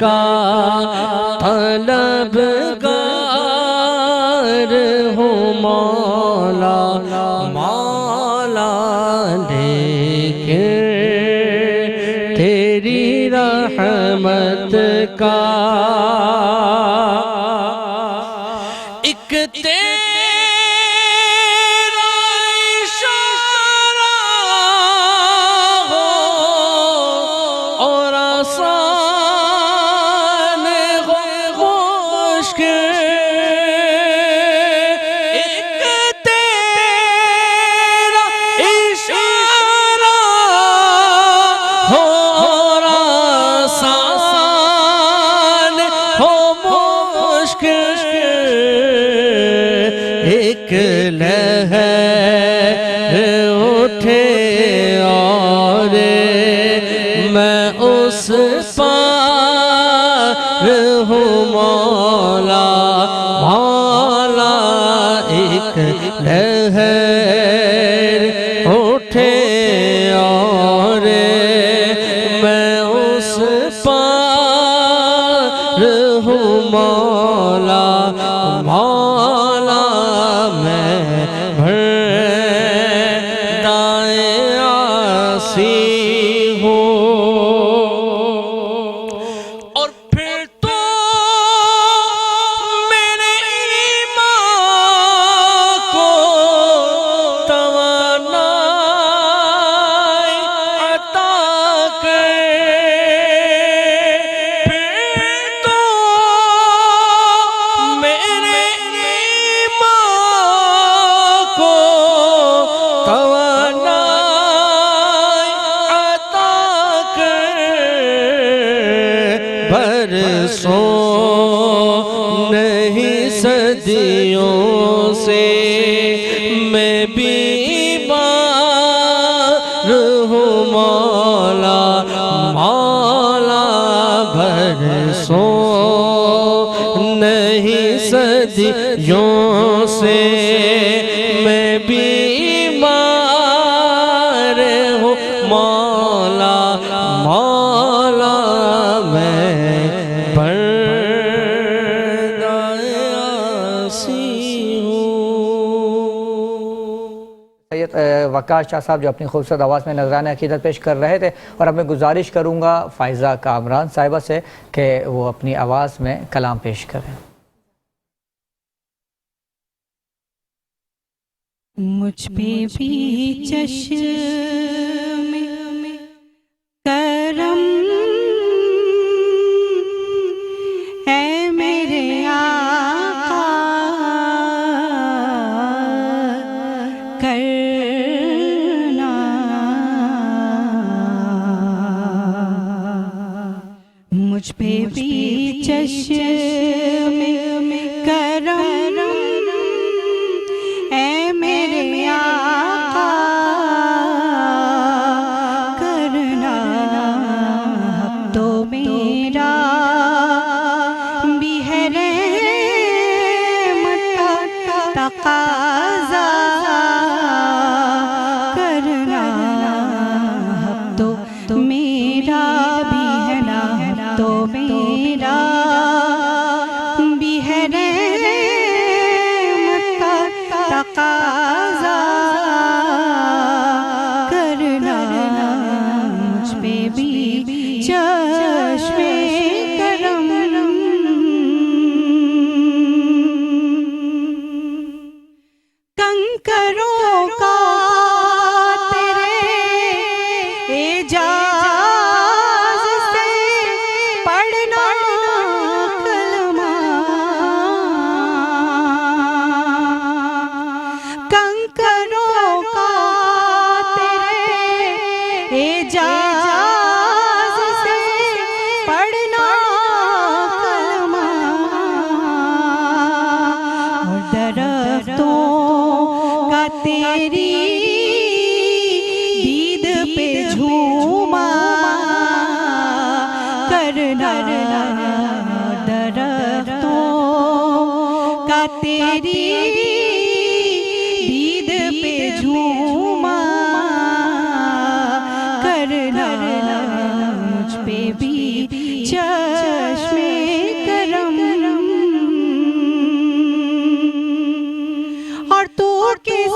کا طلبگار ہوں مولا مولا لیکن تیری رحمت کا ایک تیرا اشارہ ہو اور آسان ہو مشکل، ایک تیرا اشارہ ہو اور آسان ہو مشکل، ایک لہر اٹھے اور میں اس پار ہوں مولا مولا، ایک لہر اٹھے اور میں اس پار ہوں مولا مولا، میں بندۂ عاصی ہوں اور پھر تو میرے ایمان کو توانائی عطا کر، پھر تو میرے ایمان کو توانائی عطا کر، برسوں نہیں صدیوں سے میں بیمار ہوں مولا مولا، برسوں نہیں صدیوں سے میں بیمار ہوں مولا مولا، میں بندۂ عاصی ہوں۔ سید وقار شاہ صاحب جو اپنی خوبصورت آواز میں نذرانہ عقیدت پیش کر رہے تھے، اور اب میں گزارش کروں گا فائزہ کامران صاحبہ سے کہ وہ اپنی آواز میں کلام پیش کریں۔ مجھ پہ بھی چشم کرم اے میرے آقا کرنا، مجھ پہ بھی چشم کرم اے میرے آقا کرنا، اب تو میرا بھی ہے رحمت کا تقاضا کرنا، اب تو میرا بھی ہے نا، اب تو میرا بھی ہے رحمت کا تقاضا کرنا، مجھ پہ بھی چشم کرم، کنکروں کا تیرے اعجاز سے پڑھنا کلمہ، کنکروں کا تیرے اعجاز سے پڑھنا کلمہ، اور درختوں کا تیری دید پہ جھوما کرنا، درختوں کا تیری دید پہ جھوما کرنا، مجھ پہ بھی چشم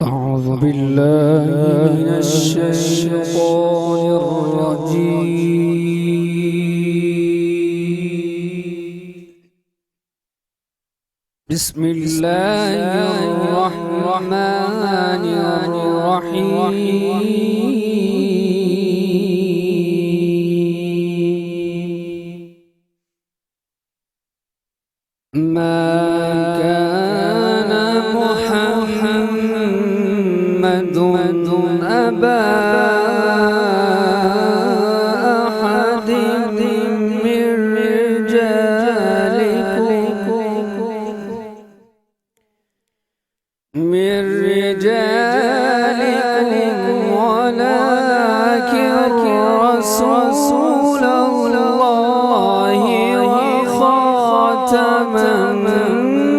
أعوذ بالله من الشيطان الرجيم. بسم الله الرحمن الرحيم. ما كان محمد أبا أحد من رجالكم ولكن رسول الله وخاتم النبيين.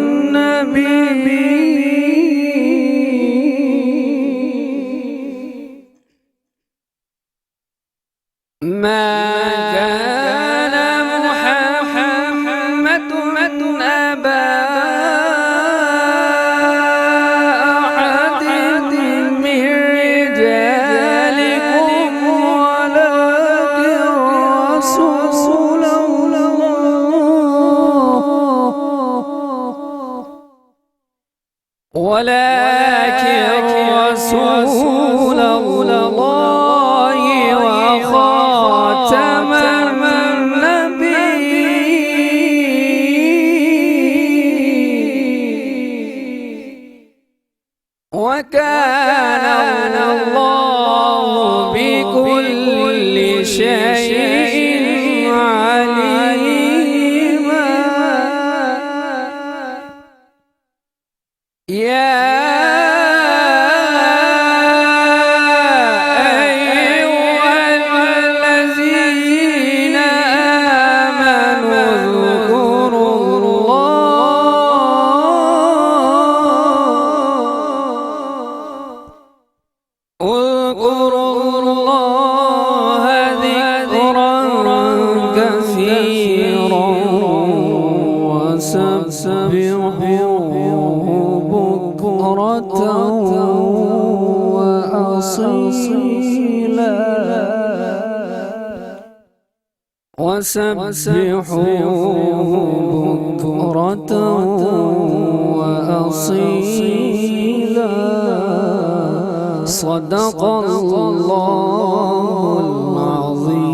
ما كان محمد أبا أحد من رجالكم ولكن رسول الله وخاتم النبيين. وكان الله بكل شيء عليما. يا أيها الذين آمنوا اذكروا الله ذكرا كثيرا وسبحوه بكرة وأصيلا. بكرة وأصيلا. صدق الله العظيم.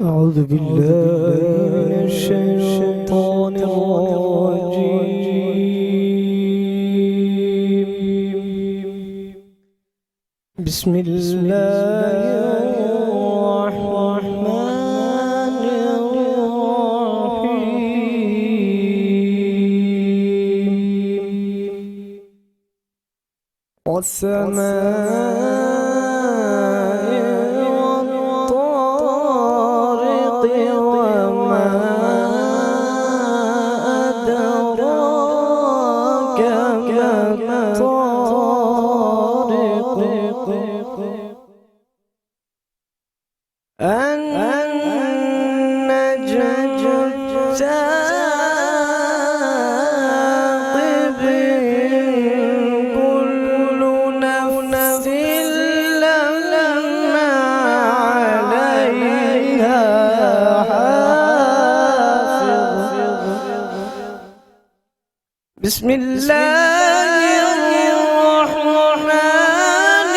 أعوذ بالله من الشيطان الرجيم. بسم الله الرحمن الرحيم. والسماء والطارق وما أدراك ما الطارق. النجم الثاقب بسم الله الرحمن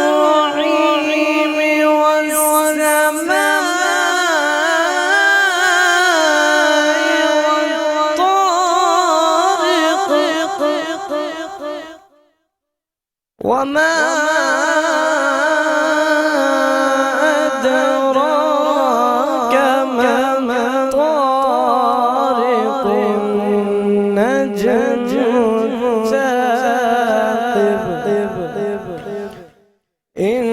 الرحيم والسماء والطارق وما أدراك ما الطارق النجم الثاقب إن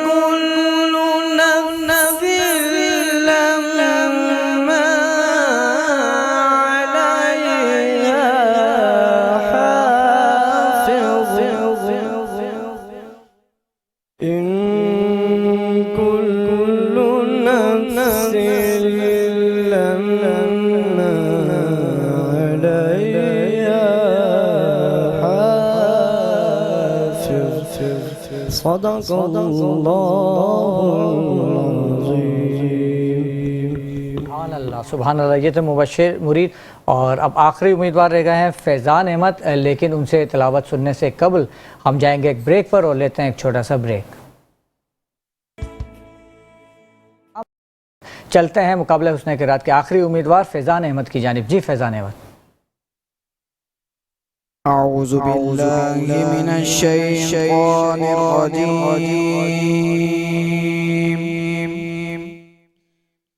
كل نفس لما عليها حافظ إن كل نفس لما عليها حافظ صدق الله العظيم سبحان اللہ یہ تو مبشر مرید. اور اب آخری امیدوار رہ گئے ہیں فیضان احمد، لیکن ان سے تلاوت سننے سے قبل ہم جائیں گے ایک بریک پر اور لیتے ہیں ایک چھوٹا سا بریک. چلتے ہیں مقابلہ حسن قرات کے آخری امیدوار فیضان احمد کی جانب. جی فیضان احمد. اعوذ باللہ من الشیطان الرجیم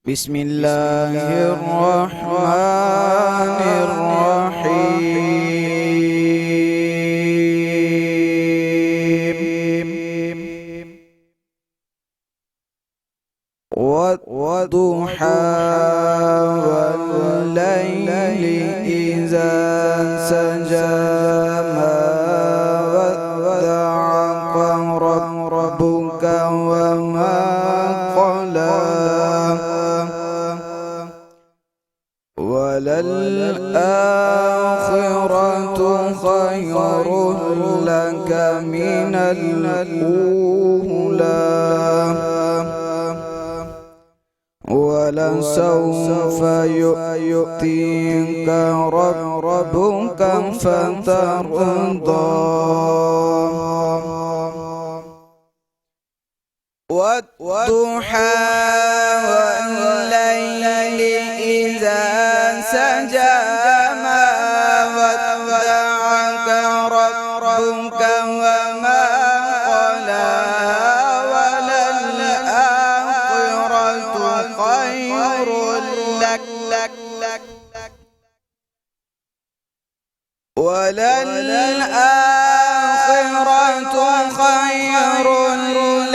بسم اللہ الرحمن الرحیم والضحى والليل إذا سجى ما ودعك ربك وما قلى وللآخرة خير لك من الأولى ولسوف يؤتيك ربك فترضى والضحى والليل إذا سجى ما ودعك ربك وما قلى وللآخرة خير لك وللآخرة خير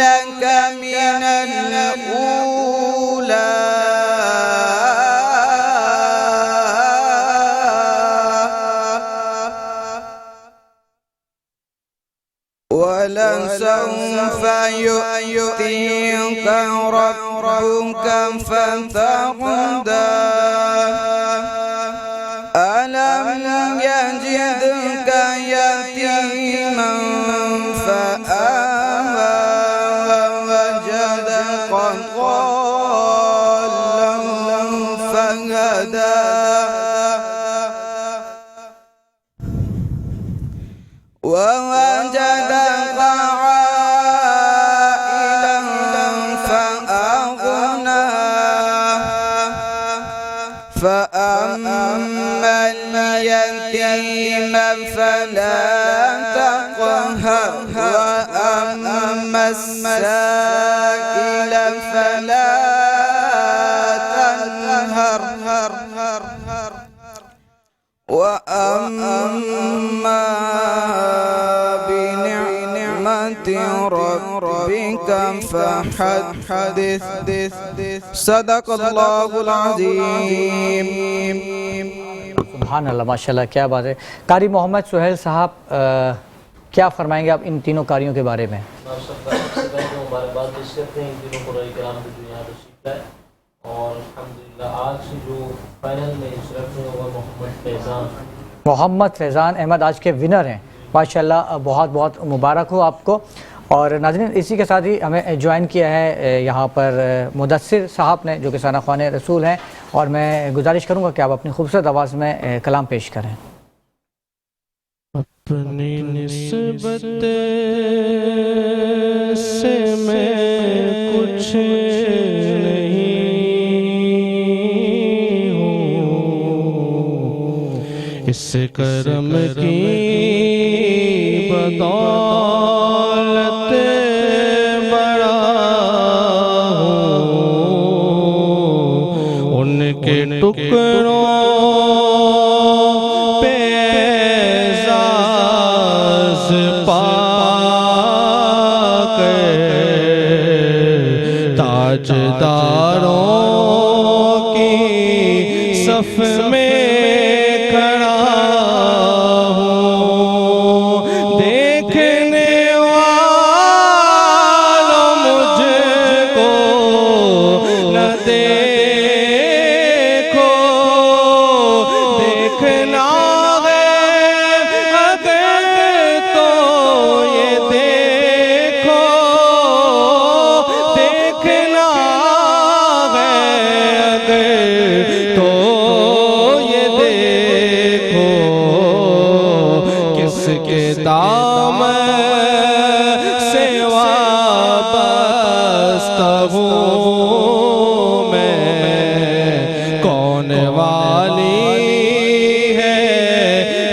لك من الأولى ولسوف يؤتيك ربك فترضى ألم يجدك يتيما فآوى ووجدك ضالا فهدى ووجدك عائلا فأغنى فأما اليتيم فلا تقهر وأما السائل فلا تنهر وأما بنعمة ربك فحدث صدق الله العظيم. سبحان اللہ ماشاءاللہ کیا بات ہے. قاری محمد سہیل صاحب کیا فرمائیں گے آپ ان تینوں قاریوں کے بارے میں؟ مبارکباد پیش کرتے ہیں ان تینوں قرآن کرام کی دنیا تشریف لائے اور الحمدللہ آج جو فائنل میں شرکت میں ہوا محمد فیضان احمد آج کے ونر ہیں. ماشاءاللہ بہت بہت مبارک ہو آپ کو. اور ناظرین اسی کے ساتھ ہی ہمیں جوائن کیا ہے یہاں پر مدثر صاحب نے جو کہ ثنا خوان رسول ہیں، اور میں گزارش کروں گا کہ آپ اپنی خوبصورت آواز میں کلام پیش کریں۔ اپنی نسبت سے میں کچھ نہیں ہوں، اس کرم کی بدولت بڑا ہوں، ان کے ٹکڑوں پہ اعزاز پا کر تاجداروں کی صف میں کھڑا ہوں، دیکھنے والوں مجھ کو نہ دیکھو، دیکھنا ہے اگر تو یہ دیکھو، دیکھنا ہے اگر تو یہ دیکھو، کس کے دامن سے وابستہ ہوں میں، کون والی ہے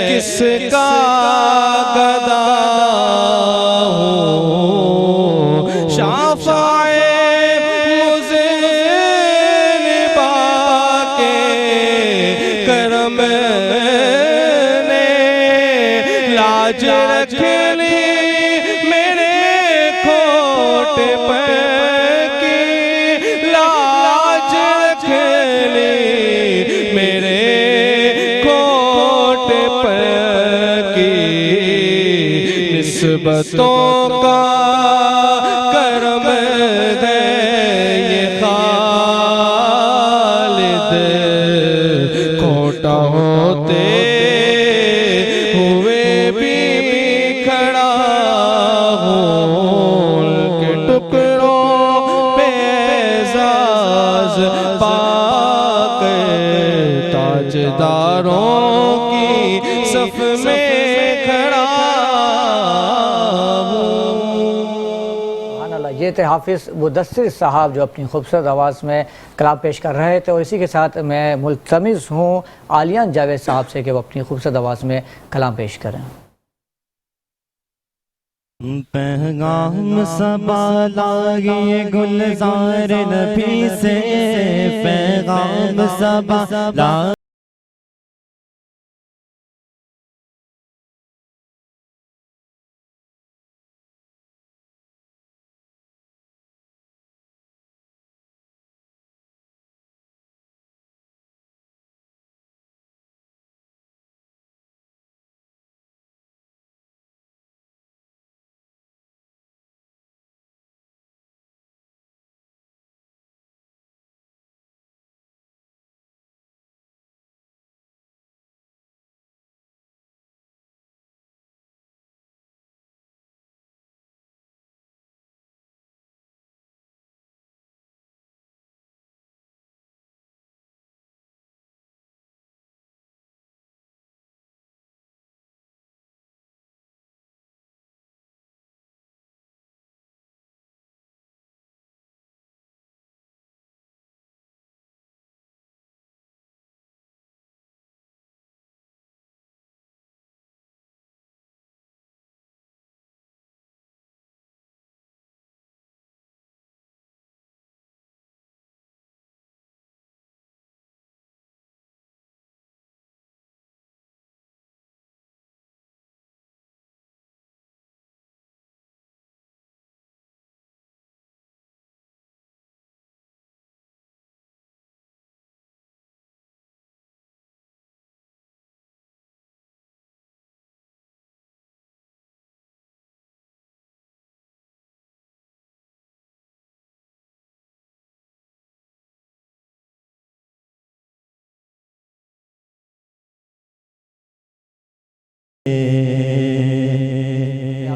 کس کا گدا ہوں، شافع مذنبہ کے کرم نے لاج رکھ لی میرے کھوٹے پر کی، لاج رکھ لی میرے کھوٹے پر کی، نسبتوں کا کرم ہے یہ خالد، کھوٹا ہوتے ہوئے بھی کھڑا ہوں، ان کے ٹکڑوں پہ اعزاز پا کر تاجداروں کی صف میں کھڑا ہوں۔ سبحان اللہ، یہ تھے حافظ مدثر صاحب جو اپنی خوبصورت آواز میں کلام پیش کر رہے تھے، اور اسی کے ساتھ میں ملتمس ہوں عالیان جاوید صاحب سے کہ وہ اپنی خوبصورت آواز میں کلام پیش کریں۔ پیغام صبا لائے گلزار نبی سے، پیغام صبا لائے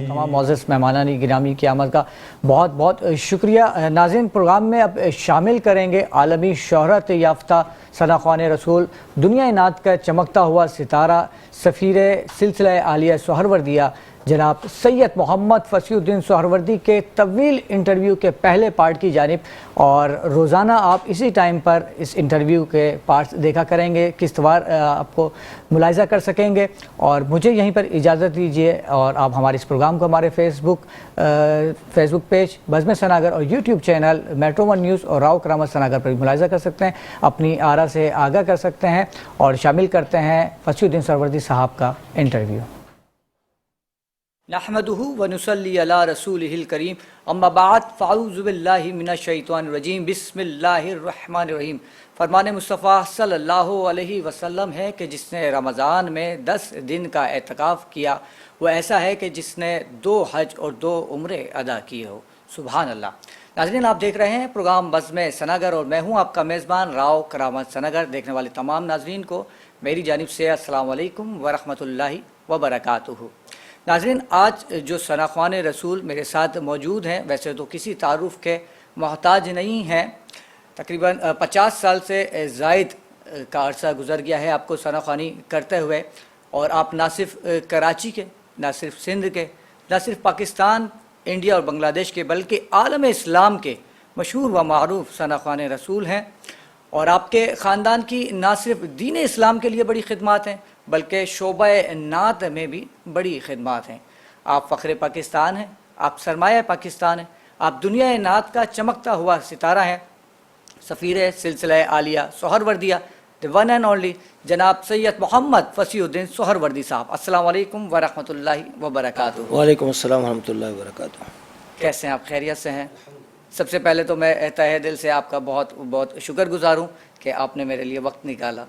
تمام معزز مہمانان گرامی کی آمد کا بہت بہت شکریہ۔ ناظرین، پروگرام میں اب شامل کریں گے عالمی شہرت یافتہ ثنا خوان رسول، دنیا نعت کا چمکتا ہوا ستارہ، سفیر سلسلہ عالیہ سہروردیہ جناب سید محمد فصیح الدین سہروردی کے طویل انٹرویو کے پہلے پارٹ کی جانب، اور روزانہ آپ اسی ٹائم پر اس انٹرویو کے پارٹس دیکھا کریں گے، قسط وار آپ کو ملاحظہ کر سکیں گے۔ اور مجھے یہیں پر اجازت دیجیے، اور آپ ہمارے اس پروگرام کو ہمارے فیس بک پیج بزم سناگر اور YouTube channel metro one news اور راؤ کرامت سناگر پر بھی ملاحظہ کر سکتے ہیں، اپنی آرا سے آگاہ کر سکتے ہیں، اور شامل کرتے ہیں فصیح الدین سہروردی صاحب کا انٹرویو۔ نحمدہ ونصلی علی رسولہ الکریم، اما بعد فاعوذ باللہ من الشیطان الرجیم، بسم اللہ الرحمن الرحیم۔ فرمان مصطفیٰ صلی اللہ علیہ وسلم ہے کہ جس نے رمضان میں 10 دن کا اعتکاف کیا وہ ایسا ہے کہ جس نے 2 حج اور 2 عمرے ادا کیے ہو۔ سبحان اللہ۔ ناظرین، آپ دیکھ رہے ہیں پروگرام بزم سناگر، اور میں ہوں آپ کا میزبان راؤ کرامت سناگر۔ دیکھنے والے تمام ناظرین کو میری جانب سے السلام علیکم ورحمۃ اللہ وبرکاتہ۔ ناظرین، آج جو ثنا خوان رسول میرے ساتھ موجود ہیں، ویسے تو کسی تعارف کے محتاج نہیں ہیں، تقریباً 50 سال سے زائد کا عرصہ گزر گیا ہے آپ کو ثنا خوانی کرتے ہوئے، اور آپ نہ صرف کراچی کے، نہ صرف سندھ کے، نہ صرف پاکستان، انڈیا اور بنگلہ دیش کے، بلکہ عالم اسلام کے مشہور و معروف ثنا خوان رسول ہیں۔ اور آپ کے خاندان کی نہ صرف دین اسلام کے لیے بڑی خدمات ہیں، بلکہ شعبہ نعت میں بھی بڑی خدمات ہیں۔ آپ فخر پاکستان ہیں، آپ سرمایہ پاکستان ہیں، آپ دنیا نعت کا چمکتا ہوا ستارہ ہیں، سفیر سلسلہ عالیہ سہروردیہ، دی ون اینڈ اونلی جناب سید محمد فصیح الدین سہروردی صاحب۔ السلام علیکم ورحمۃ اللہ وبرکاتہ۔ وعلیکم السلام ورحمۃ اللہ وبرکاتہ۔ کیسے ہیں آپ؟ خیریت سے ہیں؟ سب سے پہلے تو میں تہہ دل سے آپ کا بہت بہت شکر گزار ہوں کہ آپ نے میرے لیے وقت نکالا،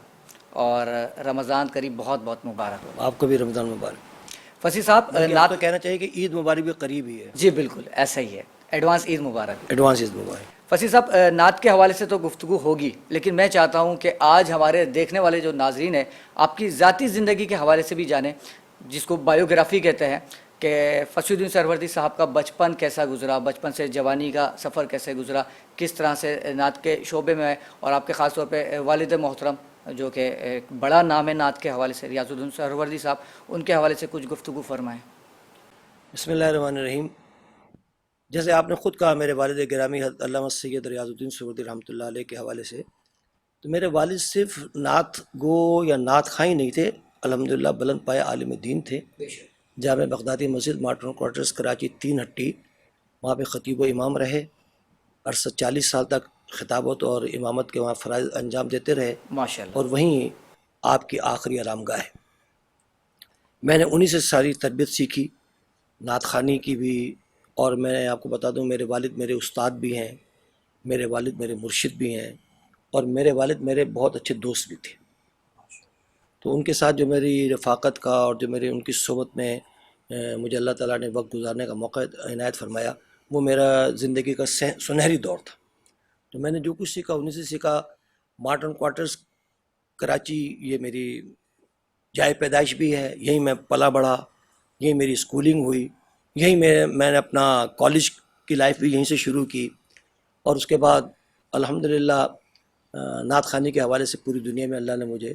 اور رمضان قریب بہت بہت مبارک ہو۔ آپ کو بھی رمضان مبارک۔ فصیح صاحب، نعت کہنا چاہیے کہ عید مبارک بھی قریب ہی ہے۔ جی بالکل ایسا ہی ہے، ایڈوانس عید مبارک۔ ایڈوانس عید مبارک۔ فصیح صاحب، نعت کے حوالے سے تو گفتگو ہوگی، لیکن میں چاہتا ہوں کہ آج ہمارے دیکھنے والے جو ناظرین ہیں آپ کی ذاتی زندگی کے حوالے سے بھی جانیں، جس کو بایوگرافی کہتے ہیں، کہ فصیح الدین سہروردی صاحب کا بچپن کیسا گزرا، بچپن سے جوانی کا سفر کیسے گزرا، کس طرح سے نعت کے شعبے میں، اور آپ کے خاص طور پہ والد محترم جو کہ ایک بڑا نام ہے نعت کے حوالے سے، ریاض الدین سہروردی صاحب، ان کے حوالے سے کچھ گفتگو فرمائیں۔ بسم اللہ الرحمن الرحیم۔ جیسے آپ نے خود کہا، میرے والد گرامی حضرت علامہ سید ریاض الدین سہروردی رحمۃ اللہ علیہ کے حوالے سے، تو میرے والد صرف نعت گو یا نعت خواہ نہیں تھے، الحمدللہ بلند پائے عالم دین تھے۔ جامع بغدادی مسجد، ماڈرن کوارٹرز، کراچی 3 ہٹی، وہاں پہ خطیب و امام رہے، عرصہ 40 سال تک خطابت اور امامت کے وہاں فرائض انجام دیتے رہے، ماشاءاللہ، اور وہیں آپ کی آخری آرام گاہ ہے۔ میں نے انہی سے ساری تربیت سیکھی، نعت خوانی کی بھی، اور میں آپ کو بتا دوں میرے والد میرے استاد بھی ہیں، میرے والد میرے مرشد بھی ہیں، اور میرے والد میرے بہت اچھے دوست بھی تھے۔ تو ان کے ساتھ جو میری رفاقت کا اور جو میری ان کی صحبت میں مجھے اللہ تعالیٰ نے وقت گزارنے کا موقع عنایت فرمایا، وہ میرا زندگی کا سنہری دور تھا۔ تو میں نے جو کچھ سیکھا انہیں سے سیکھا۔ ماڈرن کوارٹرز کراچی یہ میری جائے پیدائش بھی ہے، یہیں میں پلا بڑھا، یہیں میری اسکولنگ ہوئی، یہیں میں نے اپنا کالج کی لائف بھی یہیں سے شروع کی، اور اس کے بعد الحمدللہ نعت خوانی کے حوالے سے پوری دنیا میں اللہ نے مجھے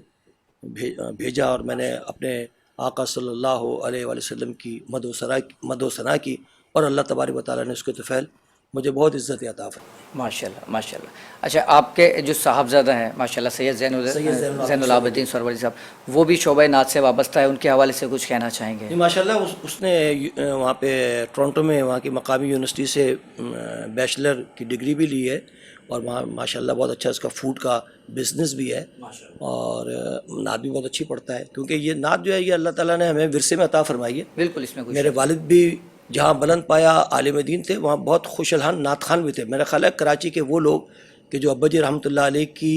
بھیجا، اور میں نے اپنے آقا صلی اللہ علیہ وآلہ وسلم کی مدح و ثنا کی، اور اللہ تبارک و تعالیٰ نے اس کے طفیل مجھے بہت عزت عطا فرمائی۔ ماشاءاللہ ماشاءاللہ۔ اچھا، آپ کے جو صاحبزادہ ہیں ماشاءاللہ سید زین العابدین سہروردی صاحب، وہ بھی شعبہ نعت سے وابستہ ہے، ان کے حوالے سے کچھ کہنا چاہیں گے؟ ماشاءاللہ اس نے وہاں پہ ٹورنٹو میں وہاں کی مقامی یونیورسٹی سے بیچلر کی ڈگری بھی لی ہے، اور وہاں ماشاءاللہ بہت اچھا اس کا فوڈ کا بزنس بھی ہے، اور نعت بھی بہت اچھی پڑھتا ہے، کیونکہ یہ نعت جو ہے یہ اللہ تعالیٰ نے ہمیں ورثے میں عطا فرمائی ہے۔ بالکل، اس میں کچھ میرے والد بھی جہاں بلند پایا عالم دین تھے، وہاں بہت خوش الحان نعت خوان بھی تھے۔ میرا خیال ہے کراچی کے وہ لوگ کہ جو ابا جی رحمۃ اللہ علیہ کی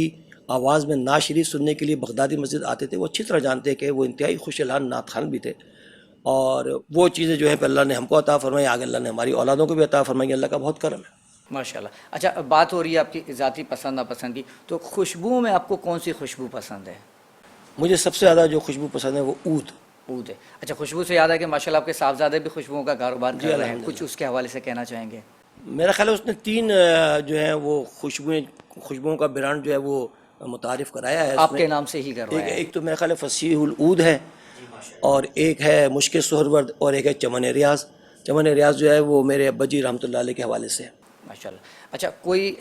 آواز میں نعت شریف سننے کے لیے بغدادی مسجد آتے تھے، وہ اچھی طرح جانتے کہ وہ انتہائی خوش الحان نعت خوان بھی تھے، اور وہ چیزیں جو ہے اللہ نے ہم کو عطا فرمائی، آگے اللہ نے ہماری اولادوں کو بھی عطا فرمائی، اللہ کا بہت کرم ہے۔ ماشاءاللہ۔ اچھا، بات ہو رہی ہے آپ کی ذاتی پسند ناپسند کی، تو خوشبوؤں میں آپ کو کون سی خوشبو پسند ہے؟ مجھے سب سے زیادہ جو خوشبو پسند ہے وہ عود، عود ہے. اچھا, خوشبو سے یاد ہے کہ ماشاءاللہ آپ کے صاحبزادے بھی خوشبوؤں کا کاروبار کر رہے ہیں, الحمدللہ. کچھ اس کے حوالے سے کہنا چاہیں گے؟ میرا خیال ہے اس نے 3 جو ہیں وہ خوشبوؤں کا برانڈ جو ہے وہ متعارف کرایا ہے. آپ کے نام سے ہی کروایا ہے. ایک تو میرا خیال ہے فصیح العود ہے, اور ایک ہے مشک سہرورد, اور ایک ہے چمن ریاض. چمن ریاض جو ہے وہ میرے ابا جی رحمۃ اللہ علیہ کے حوالے سے ہے. ماشاءاللہ. اچھا, کوئی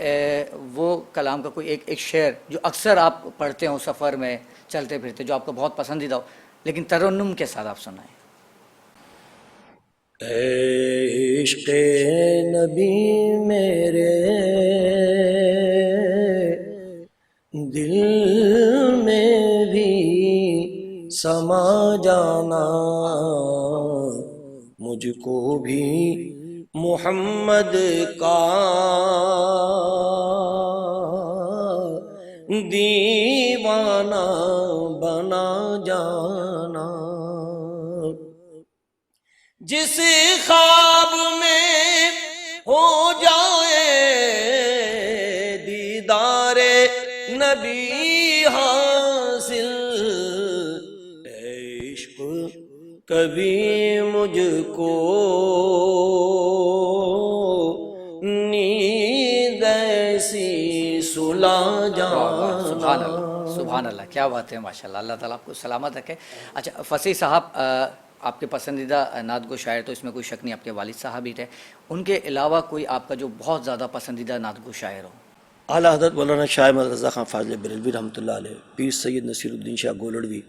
وہ کلام کا کوئی ایک شعر جو اکثر آپ پڑھتے ہوں سفر میں چلتے پھرتے, جو آپ کو بہت پسندیدہ ہو لیکن ترنم کے ساتھ آپ سنائیں. اے عشق نبی میرے دل میں بھی سما جانا, مجھ کو بھی محمد کا دیوانہ بنا جانا. جس خواب میں ہو جائے دیدار نبی حاصل, اے عشق کبھی مجھ کو نیند ایسی سلا جانا. سبحان اللہ, سبحان اللہ, کیا بات ہے, ماشاءاللہ, اللہ تعالیٰ آپ کو سلامت رکھے. اچھا, فصیح صاحب آپ کے پسندیدہ نعت گو شاعر تو اس میں کوئی شک نہیں آپ کے والد صاحب ہی تھے, ان کے علاوہ کوئی آپ کا جو بہت زیادہ پسندیدہ نعت گو شاعر ہو؟ اعلیٰ حضرت مولانا شاہ احمد رضا خان فاضل بریلوی رحمۃ اللہ علیہ, پیر سید نصیر الدین شاہ گولڑوی,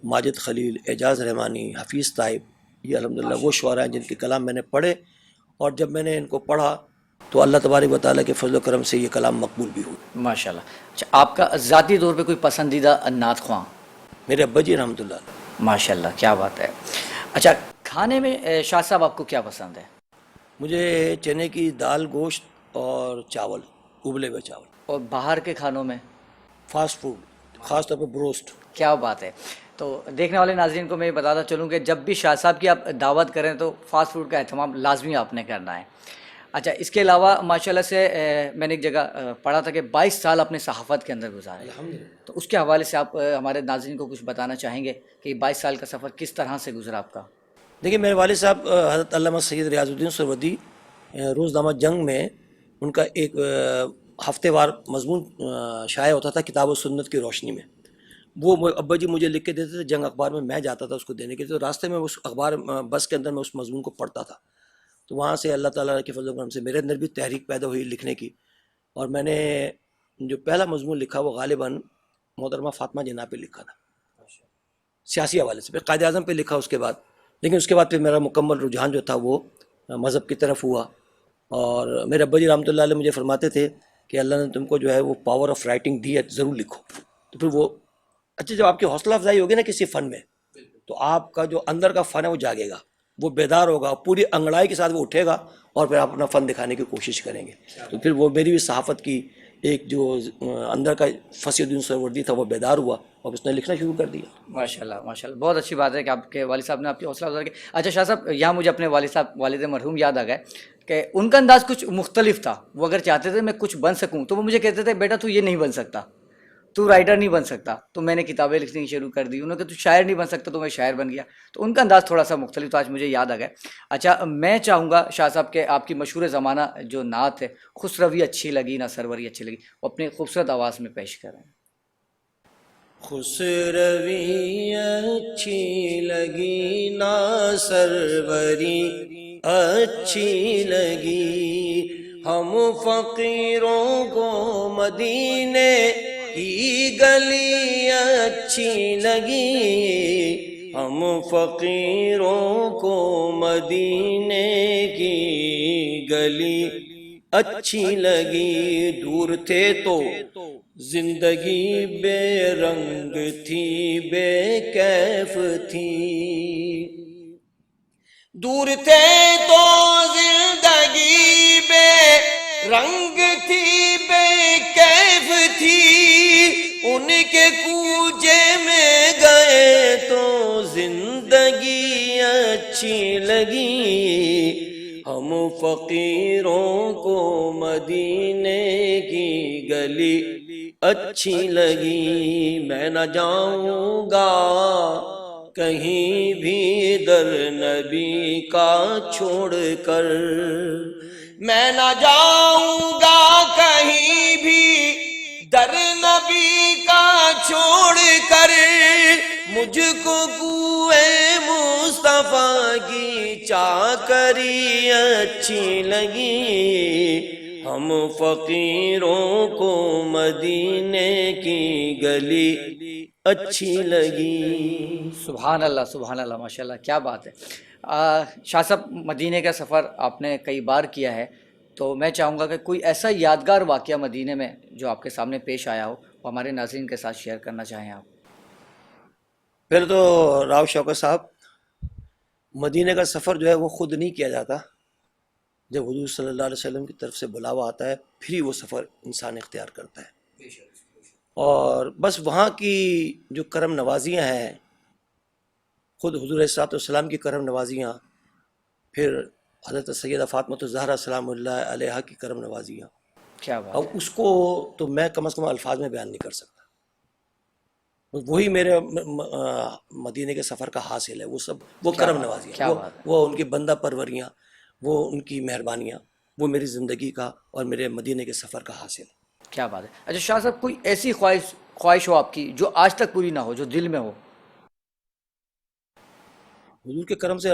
ماجد خلیل, اعجاز رحمانی, حفیظ طائب, یہ الحمدللہ وہ شعراء ہیں جن کے کلام میں نے پڑھے, اور جب میں نے ان کو پڑھا تو اللہ تبارک و تعالیٰ کے فضل و کرم سے یہ کلام مقبول بھی ہوئے. ماشاءاللہ. اچھا, آپ کا ذاتی طور پہ کوئی پسندیدہ نعت خواں؟ میرے ابا جی رحمۃ اللہ علیہ. ماشاءاللہ, کیا بات ہے. اچھا, کھانے میں شاہ صاحب آپ کو کیا پسند ہے؟ مجھے چنے کی دال, گوشت اور چاول, ابلے ہوئے چاول. اور باہر کے کھانوں میں؟ فاسٹ فوڈ, خاص طور پہ بروسٹ. کیا بات ہے. تو دیکھنے والے ناظرین کو میں یہ بتاتا چلوں کہ جب بھی شاہ صاحب کی آپ دعوت کریں تو فاسٹ فوڈ کا اہتمام لازمی آپ نے کرنا ہے. اچھا, اس کے علاوہ ماشاءاللہ سے میں نے ایک جگہ پڑھا تھا کہ 22 سال اپنے صحافت کے اندر گزارے, تو اس کے حوالے سے آپ ہمارے ناظرین کو کچھ بتانا چاہیں گے کہ یہ 22 سال کا سفر کس طرح سے گزرا آپ کا؟ دیکھیے, میرے والد صاحب حضرت علامہ سید ریاض الدین سہروردی, روزنامہ جنگ میں ان کا ایک ہفتے وار مضمون شائع ہوتا تھا کتاب و سنت کی روشنی میں. وہ ابا جی مجھے لکھ کے دیتے تھے جنگ اخبار میں جاتا تھا اس کو دینے کے لیے, تو راستے میں اس اخبار بس کے اندر میں اس مضمون کو پڑھتا تھا. تو وہاں سے اللہ تعالیٰ کے فضل و کرم سے میرے اندر بھی تحریک پیدا ہوئی لکھنے کی, اور میں نے جو پہلا مضمون لکھا وہ غالباً محترمہ فاطمہ جناح پہ لکھا تھا, سیاسی حوالے سے. پھر قائد اعظم پہ لکھا اس کے بعد, لیکن اس کے بعد پھر میرا مکمل رجحان جو تھا وہ مذہب کی طرف ہوا. اور میرے ابا جی رحمۃ اللہ علیہ مجھے فرماتے تھے کہ اللہ نے تم کو جو ہے وہ پاور آف رائٹنگ دی ہے, ضرور لکھو. تو پھر وہ اچھا, جب آپ کی حوصلہ افزائی ہوگی نا کسی فن میں, تو آپ کا جو اندر کا فن ہے وہ جاگے گا, وہ بیدار ہوگا, پوری انگڑائی کے ساتھ وہ اٹھے گا, اور پھر آپ اپنا فن دکھانے کی کوشش کریں گے. تو پھر وہ میری بھی صحافت کی ایک جو اندر کا فصیح الدین سہروردی تھا وہ بیدار ہوا, اور اس نے لکھنا شروع کر دیا. ماشاءاللہ, ماشاءاللہ, بہت اچھی بات ہے کہ آپ کے والد صاحب نے آپ کی حوصلہ افزائی کی. اچھا شاہ صاحب, یہاں مجھے اپنے والد مرحوم یاد آ گئے کہ ان کا انداز کچھ مختلف تھا. وہ اگر چاہتے تھے میں کچھ بن سکوں تو وہ مجھے کہتے تھے بیٹا تو یہ نہیں بن سکتا, تو رائٹر نہیں بن سکتا. تو میں نے کتابیں لکھنی شروع کر دی. انہوں نے کہا تو شاعر نہیں بن سکتا, تو میں شاعر بن گیا. تو ان کا انداز تھوڑا سا مختلف تھا, آج مجھے یاد آ گیا. اچھا, میں چاہوں گا شاہ صاحب کہ آپ کی مشہور زمانہ جو نعت ہے خسروی اچھی لگی نہ سروری اچھی لگی, وہ اپنی خوبصورت آواز میں پیش کریں. خسروی اچھی لگی نہ سروری اچھی لگی, ہم فقیروں کو مدینے کی گلی اچھی لگی, ہم فقیروں کو مدینے کی گلی اچھی لگی. دور تھے تو زندگی بے رنگ تھی, بے کیف تھی. دور تھے تو زندگی بے رنگ تھی, بے کیف تھی. ان کے کوچے میں گئے تو زندگی اچھی لگی, ہم فقیروں کو مدینے کی گلی اچھی لگی. میں نہ جاؤں گا کہیں بھی در نبی کا چھوڑ کر، میں نہ جاؤں گا کہیں بھی در نبی کا چھوڑ کر، مجھ کو کوئے مصطفیٰ کی چاکری اچھی لگی، ہم فقیروں کو مدینے کی گلی اچھی لگی۔ سبحان اللہ ماشاءاللہ، کیا بات ہے۔ شاہ صاحب، مدینے کا سفر آپ نے کئی بار کیا ہے، تو میں چاہوں گا کہ کوئی ایسا یادگار واقعہ مدینے میں جو آپ کے سامنے پیش آیا ہو وہ ہمارے ناظرین کے ساتھ شیئر کرنا چاہیں آپ۔ پہلے تو راؤ شوکت صاحب، مدینے کا سفر جو ہے وہ خود نہیں کیا جاتا، جب حضور صلی اللہ علیہ وسلم کی طرف سے بلاوا آتا ہے پھر ہی وہ سفر انسان اختیار کرتا ہے، اور بس وہاں کی جو کرم نوازیاں ہیں، خود حضور علیہ السلام کی کرم نوازیاں، پھر حضرت سیدہ فاطمہ الزہرا سلام اللہ علیہا کی کرم نوازیاں، کیا بات اب اس کو تو میں کم از کم الفاظ میں بیان نہیں کر سکتا، وہی میرے مدینے کے سفر کا حاصل ہے، وہ سب وہ کرم نوازیاں، وہ ان کی بندہ پروریاں، وہ ان کی مہربانیاں، وہ میری زندگی کا اور میرے مدینے کے سفر کا حاصل ہے۔ کیا بات ہے۔ اچھا شاہ صاحب، کوئی ایسی خواہش ہو آپ کی جو آج تک پوری نہ ہو، جو دل میں ہو؟ حضور کے کرم سے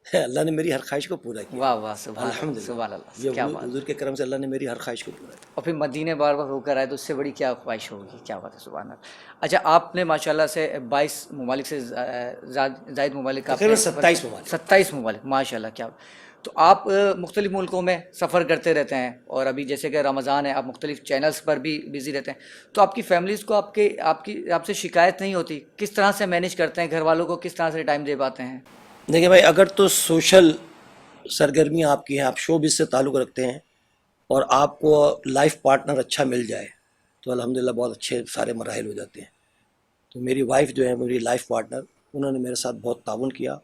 اللہ نے میری ہر خواہش کو پورا کیا۔ واہ واہ، سبحان اللہ، الحمدللہ، سبحان اللہ، یہ کیا بات۔ حضور کے کرم سے اللہ نے میری ہر خواہش کو پورا کیا۔ اور پھر مدینے بار بار ہو کر آئے تو اس سے بڑی کیا خواہش ہوگی، کیا بات ہے، سبحان اللہ۔ اچھا، آپ نے ماشاءاللہ سے 22 ممالک سے زائد ممالک کا، تقریباً 27 ممالک، ماشاءاللہ، کیا۔ تو آپ مختلف ملکوں میں سفر کرتے رہتے ہیں، اور ابھی جیسے کہ رمضان ہے، آپ مختلف چینلز پر بھی بزی رہتے ہیں، تو آپ کی فیملیز کو آپ سے شکایت نہیں ہوتی؟ کس طرح سے مینیج کرتے ہیں، گھر والوں کو کس طرح سے ٹائم دے پاتے ہیں؟ دیکھیں بھائی، اگر تو سوشل سرگرمیاں آپ کی ہیں، آپ شو بز سے تعلق رکھتے ہیں، اور آپ کو لائف پارٹنر اچھا مل جائے تو الحمدللہ بہت اچھے سارے مراحل ہو جاتے ہیں۔ تو میری وائف جو ہے، میری لائف پارٹنر، انہوں نے میرے ساتھ بہت تعاون کیا،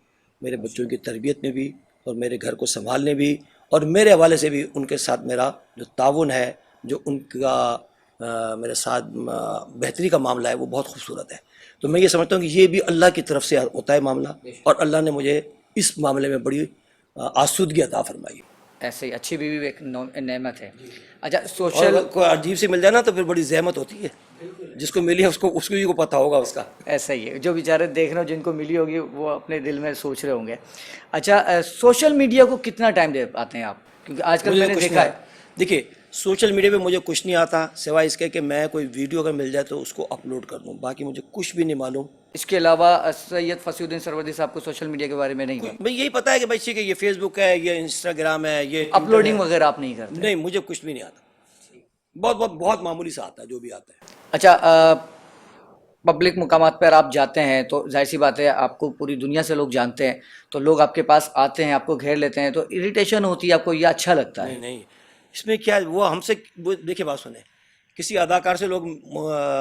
میرے بچوں کی تربیت میں بھی، اور میرے گھر کو سنبھالنے بھی، اور میرے حوالے سے بھی ان کے ساتھ میرا جو تعاون ہے، جو ان کا میرے ساتھ بہتری کا معاملہ ہے، وہ بہت خوبصورت ہے۔ تو میں یہ سمجھتا ہوں کہ یہ بھی اللہ کی طرف سے ہوتا ہے معاملہ، اور اللہ نے مجھے اس معاملے میں بڑی آسودگی عطا فرمائی۔ ایسے ہی اچھی بیوی بھی ایک نعمت ہے۔ اچھا، اور سوشل کوئی عجیب سے مل جائے نا تو پھر بڑی زحمت ہوتی ہے، جس کو ملی ہے اس کو ہی کو پتہ ہوگا اس کا۔ ایسا ہی ہے، جو بیچارے دیکھ رہے ہو، جن کو ملی ہوگی، وہ اپنے دل میں سوچ رہے ہوں گے۔ اچھا، سوشل میڈیا کو کتنا ٹائم دے پاتے ہیں آپ؟ کیونکہ آج کل میں نے دیکھا ہے، دیکھیے سوشل میڈیا پہ مجھے کچھ نہیں آتا سوائے اس کے کہ میں کوئی ویڈیو اگر مل جائے تو اس کو اپلوڈ کر دوں، باقی مجھے کچھ بھی نہیں معلوم۔ اس کے علاوہ سید فصیح الدین سروردی صاحب کو سوشل میڈیا کے بارے میں نہیں ہے؟ بھائی یہی پتہ ہے کہ بھائی کہ یہ فیس بک ہے، یہ انسٹاگرام ہے، یہ اپلوڈنگ وغیرہ آپ نہیں کرتے؟ نہیں، مجھے کچھ بھی نہیں آتا، بہت معمولی سا آتا ہے جو بھی آتا ہے۔ اچھا، پبلک مقامات پر آپ جاتے ہیں تو ظاہر سی بات ہے آپ کو پوری دنیا سے لوگ جانتے ہیں، تو لوگ آپ کے پاس آتے ہیں، آپ کو گھیر لیتے ہیں، تو اریٹیشن ہوتی ہے آپ کو یا اچھا لگتا ہے؟ نہیں، اس میں کیا ہے، وہ ہم سے دیکھیں بات سنیں، کسی اداکار سے لوگ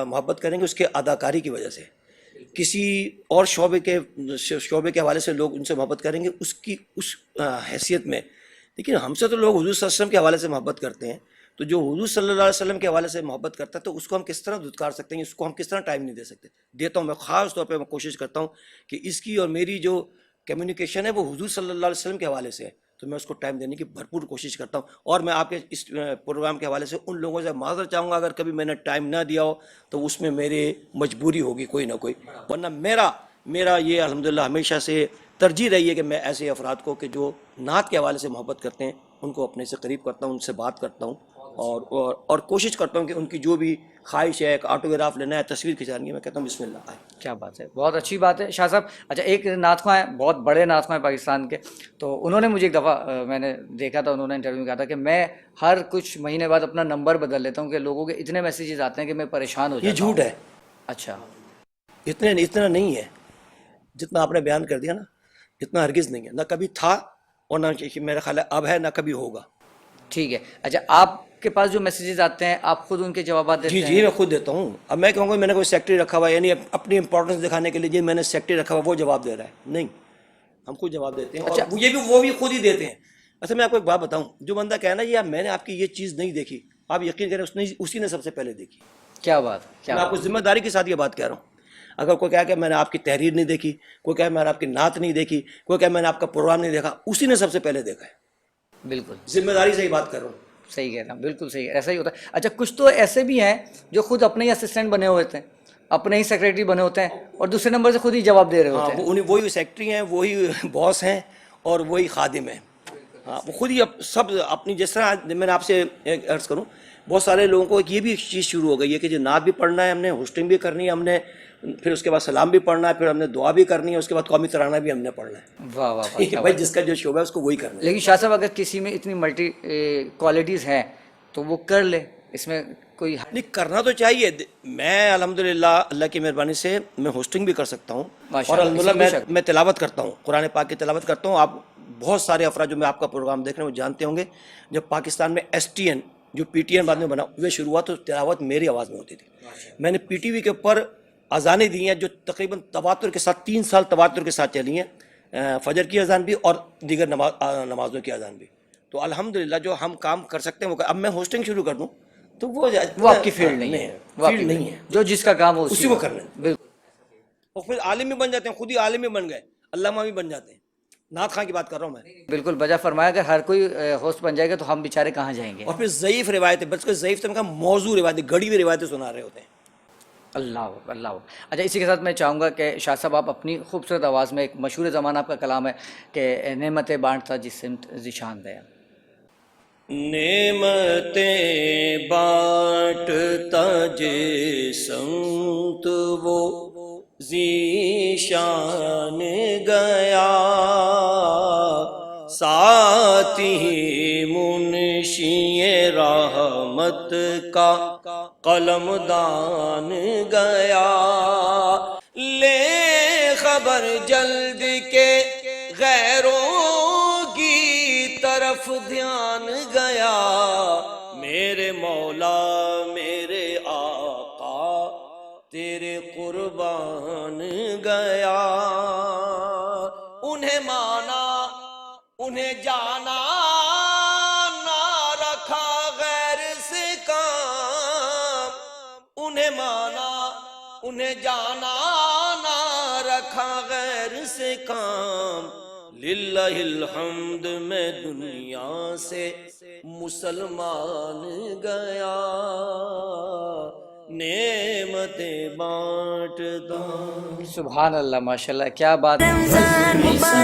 محبت کریں گے اس کے اداکاری کی وجہ سے، کسی اور شعبے کے حوالے سے لوگ ان سے محبت کریں گے اس حیثیت میں، لیکن ہم سے تو لوگ حضور صلی اللہ علیہ وسلم کے حوالے سے محبت کرتے ہیں، تو جو حضور صلی اللہ علیہ وسلم کے حوالے سے محبت کرتا ہے تو اس کو ہم کس طرح دھتکار سکتے ہیں، اس کو ہم کس طرح ٹائم نہیں دے سکتے؟ دیتا ہوں میں، خاص طور پہ میں کوشش کرتا ہوں کہ اس کی اور میری جو کمیونیکیشن ہے وہ حضور صلی اللہ علیہ وسلم کے حوالے سے ہے، تو میں اس کو ٹائم دینے کی بھرپور کوشش کرتا ہوں، اور میں آپ کے اس پروگرام کے حوالے سے ان لوگوں سے معذرت چاہوں گا اگر کبھی میں نے ٹائم نہ دیا ہو تو اس میں میرے مجبوری ہوگی کوئی نہ کوئی، ورنہ میرا یہ الحمدللہ ہمیشہ سے ترجیح رہی ہے کہ میں ایسے افراد کو کہ جو نعت کے حوالے سے محبت کرتے ہیں ان کو اپنے سے قریب کرتا ہوں، ان سے بات کرتا ہوں، اور کوشش کرتا ہوں کہ ان کی جو بھی خواہش ہے، ایک آٹوگراف لینا ہے، تصویر کھنچانی ہے، میں کہتا ہوں بسم اللہ آئے۔ کیا بات ہے، بہت اچھی بات ہے شاہ صاحب۔ اچھا، ایک نعت خواں ہیں، بہت بڑے نعت خواں ہیں پاکستان کے، تو انہوں نے مجھے ایک دفعہ میں نے دیکھا تھا، انہوں نے انٹرویو میں کہا تھا کہ میں ہر کچھ مہینے بعد اپنا نمبر بدل لیتا ہوں کہ لوگوں کے اتنے میسیجز آتے ہیں کہ میں پریشان ہو جاتا ہوں۔ یہ جھوٹ ہے، اچھا، اتنا نہیں ہے جتنا آپ نے بیان کر دیا نا، اتنا ہرگز نہیں ہے، نہ کبھی تھا اور نہ میرا خیال ہے اب ہے، نہ کبھی ہوگا۔ ٹھیک ہے۔ اچھا، آپ کے پاس جو میسیجز آتے ہیں آپ خود ان کے جوابات دیتے ہیں؟ جی میں خود دیتا ہوں۔ اب میں کہوں گا میں نے کوئی سیکٹری رکھا ہوا ہے، یعنی اپنی امپورٹنس دکھانے کے لیے جی میں نے سیکٹری رکھا ہوا وہ جواب دے رہا ہے، نہیں، ہم خود جواب دیتے ہیں، اچھا، اور وہ بھی خود ہی دیتے ہیں۔ اچھا میں آپ کو ایک بات بتاؤں، جو بندہ کہنا یہ میں نے آپ کی یہ چیز نہیں دیکھی، آپ یقین کریں اسی نے سب سے پہلے دیکھی۔ کیا بات، کیا میں آپ کو بات، ذمہ داری کے ساتھ یہ بات کہہ رہا ہوں۔ اگر کوئی کہا کہ میں نے آپ کی تحریر نہیں دیکھی، کوئی کہا میں نے آپ کی نعت نہیں دیکھی، کوئی کہا میں نے آپ کا پروگرام نہیں دیکھا، اسی نے سب سے پہلے دیکھا ہے. بالکل ذمہ داری سے ہی بات کر رہا ہوں. صحیح کہہ رہا ہوں، بالکل صحیح ہے، ایسا ہی ہوتا ہے. اچھا کچھ تو ایسے بھی ہیں جو خود اپنے ہی اسسٹنٹ بنے ہوئے تھے، اپنے ہی سیکریٹری بنے ہوتے ہیں اور دوسرے نمبر سے خود ہی جواب دے رہے ہوتے ہیں. وہی سیکٹری ہیں، وہی باس ہیں اور وہی خادم ہیں. ہاں وہ خود ہی سب اپنی، جس طرح میں نے آپ سے عرض کروں، بہت سارے لوگوں کو یہ بھی چیز شروع ہو گئی ہے کہ جو نعت بھی پڑھنا ہے ہم نے، ہوسٹنگ بھی کرنی ہے ہم نے، پھر اس کے بعد سلام بھی پڑھنا ہے، پھر ہم نے دعا بھی کرنی ہے، اس کے بعد قومی ترانہ بھی ہم نے پڑھنا ہے. واہ واہ واہ. بھائی جس کا جو شعبہ ہے اس کو وہی کرنا ہے. لیکن شاہ صاحب اگر کسی میں اتنی ملٹی کوالٹیز ہیں تو وہ کر لے، اس میں کوئی نہیں کرنا تو چاہیے. میں الحمدللہ اللہ کی مہربانی سے میں ہوسٹنگ بھی کر سکتا ہوں اور الحمدللہ میں تلاوت کرتا ہوں، قرآن پاک کی تلاوت کرتا ہوں. آپ بہت سارے افراد جو میں آپ کا پروگرام دیکھ رہے ہیں وہ جانتے ہوں گے، جب پاکستان میں STN جو PTN بعد میں بنا وہ شروع ہوا تو تلاوت میری آواز میں ہوتی تھی. میں نے PTV کے اوپر اذانیں دی ہیں جو تقریباً تواتر کے ساتھ 3 سال تواتر کے ساتھ چلی ہیں، فجر کی اذان بھی اور دیگر نمازوں کی اذان بھی. تو الحمدللہ جو ہم کام کر سکتے ہیں وہ اب میں ہوسٹنگ شروع کر دوں تو وہ آپ کی فیلڈ نہیں ہے، فیلڈ نہیں ہے، جو جس کا کام ہو اسی کو کرنا ہے. بالکل. اور پھر عالم بھی بن جاتے ہیں، خود ہی عالم بھی بن گئے، علامہ بھی بن جاتے ہیں. نعت خان کی بات کر رہا ہوں میں. بالکل بجا فرمایا کہ ہر کوئی ہوسٹ بن جائے گا تو ہم بیچارے کہاں جائیں گے. اور پھر ضعیف روایتیں، بلکہ ضعیف تو میں کہا موضوع روایتیں، گڑی ہوئی روایتیں سنا رہے ہوتے ہیں. اللہ اللہ. اچھا اسی کے ساتھ میں چاہوں گا کہ شاہ صاحب آپ اپنی خوبصورت آواز میں، ایک مشہور زمانہ آپ کا کلام ہے کہ نعمتیں بانٹتا جس سمت ذیشان دیا. نعمتیں بانٹتا جس سمت وہ ذیشان گیا، ساتھی منشی رحمت کا قلم دان گیا. لے خبر جلد کے غیروں کی طرف دھیان گیا، میرے مولا میرے آقا تیرے قربان گیا. انہیں مانا انہیں جانا، نہ رکھا غیر سے کام. انہیں مانا انہیں جانا، نہ رکھا غیر سے کام. للہ الحمد میں دنیا سے مسلمان گیا، نعمتیں بانٹتا. سبحان اللہ، ماشاء اللہ، کیا بات.